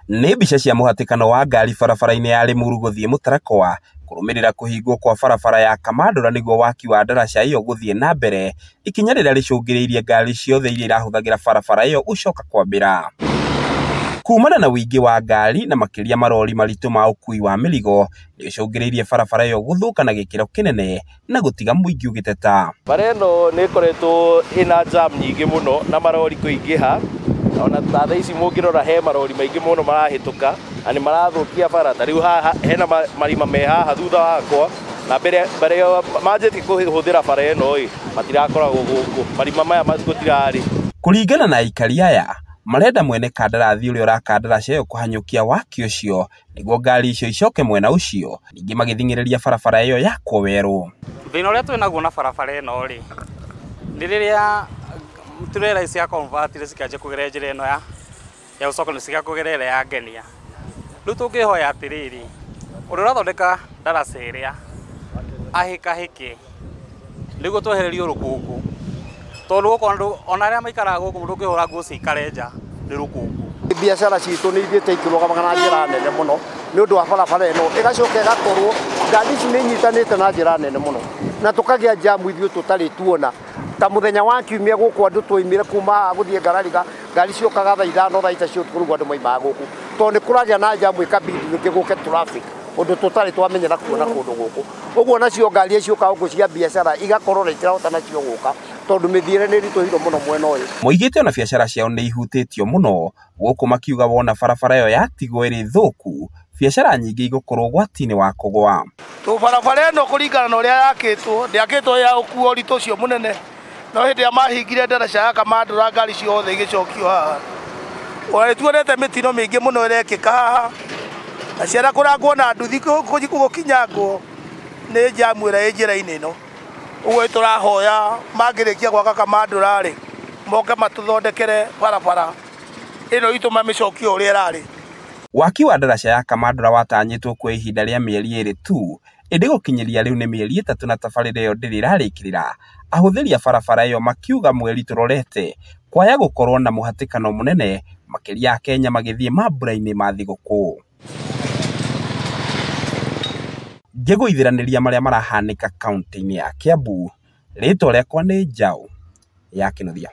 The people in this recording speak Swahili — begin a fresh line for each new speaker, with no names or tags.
Nĩ mbica cia mũhatĩkano wa ngari barabara-inĩ ya Limuru gũthiĩ Mũtarakwa kũrũmĩrĩra kũhingwo kwa barabara ya Kamandũra nĩguo waki wa ndaraca ĩyo gũthiĩ na mbere, ikinya rĩrĩa rĩcũngĩrĩirie ngari ciothe iria irahũthagĩra barabara ĩyo gũcoka kwambĩra. Kumana na wĩingĩ wa ngari na makĩria marori maritũ ma ũkui wa mĩrigo nĩũcũngĩrĩirie barabara ĩyo gũthũka na gĩkĩro kĩnene na gũtiga mũingĩ ũgĩteta.
Bara ĩno nĩ ĩkoretwo ĩna jam nyingĩ mũno na marori kũingĩha, ona thaa ici mũngĩrora he marori maingĩ mũno marahĩtũka na nĩ marathũkia bara. Ta rĩu haha hena marima me haha thutha wakwa, na mbere manjĩtie kũhũthĩra bara ĩno matirakoragwo gũkũ, marima maya gũtirarĩ.
Kũringana na aikari aya, marenda mwene kandarathi ũrĩa ũrakandaraca ĩyo kũhanyũkia waki ũcio nĩguo ngari icio icoke mwena ũcio, ningĩ magĩthing'ĩrĩria barabara ĩyo yakwo werũ.
Thĩna ũrĩa twĩnaguo na barabara ĩno nĩ rĩrĩa turera ici ya convert cikĩanjia kũgerera njĩra ĩno ya ũcoka nĩ cigakũgerera ya ngenia. Rĩu tũngĩhoya atĩrĩrĩ, ũrĩa ũrathondeka ndaraca ĩrĩa ahĩkahĩke nĩguo twehererio rũkũngũ, tondũ gũkũ ona arĩa maikaraga gũkũ mũndũ ũngĩhũra nguo cikare nja nĩ rũkũngũ.
Biacara citũ nĩ ithiĩte ikĩrũgamaga na njĩra nene mũno nĩ ũndũ wa barabara ĩno ĩgacoka ĩgakorwo ngari ici nĩ inyitanĩte na njĩra nene mũno na tũkagĩa jamu ithuĩ tũtarĩ tuona. Ta mũthenya wa kiumia gũkũ andũ twoimire kuma gũthiĩ Ngarariga, ngari ciokaga thaa 5 thaa icio tũrũgũ andũ maimaga gũkũ, tondũ nĩ kũragĩa na jamu ĩkabidi gĩkĩ gũke traffic, ũndũ tũtarĩ twamenyera kuona kũndũ gũkũ. Ũguo nacio ngari cioka gũkũ cia biacara igakorwo na itirahota nacio gũka tondũ mĩthiĩre nĩ ritũhirwo mũno mwena ũyũ.
Moigĩte ona biacara ciao nĩ ihutĩtio mũno, gũkũ makiuga wona barabara ĩyo yatigwo ĩrĩ thũku, biacara nyingĩ igũkorwo ũgwati-inĩ wa kũgũa.
Barabara ĩno kũringana na ũrĩa ndĩakĩtwo ya ũkuo ũritũ ũcio mũnene, no hĩndĩ ĩrĩa mahingire ndaraca ya Kamandũra ngari ciothe igĩcokio haha. Ona nĩtuonete mĩtino mĩingĩ mũno ĩrekĩka haha, na ciana kũrangwo na nduthi gũkinyangwo nĩ jamu ĩrĩa ĩ njĩra-inĩ ĩno. Ũguo tũrahoya mangĩrĩkia gwaka Kamandũra moke matũthondekere barabara ĩno itũ mamĩcokio ũrĩa ĩrarĩ.
Waki wa ndaraca ya Kamandũra watanyĩtwo kwa ihinda rĩa mĩeri 2 tu, ĩndĩ gũkinyĩria rĩu nĩ mĩeri 3 na tabarĩra ĩyo ndĩrĩ ĩrarĩkĩrĩra. Ahũthĩri a barabara ĩyo makiuga mweri tũrorete kwaya gũkorwo na mũhatĩkano mũnene, makĩria a Kenya magĩthiĩ mambura-inĩ ma thigũkũ. Ngĩgũithĩranĩria marĩa marahanĩka kaunti-inĩ ya Kiambu, rĩtwa rĩakwa nĩ Njaũ ya Kĩnuthia.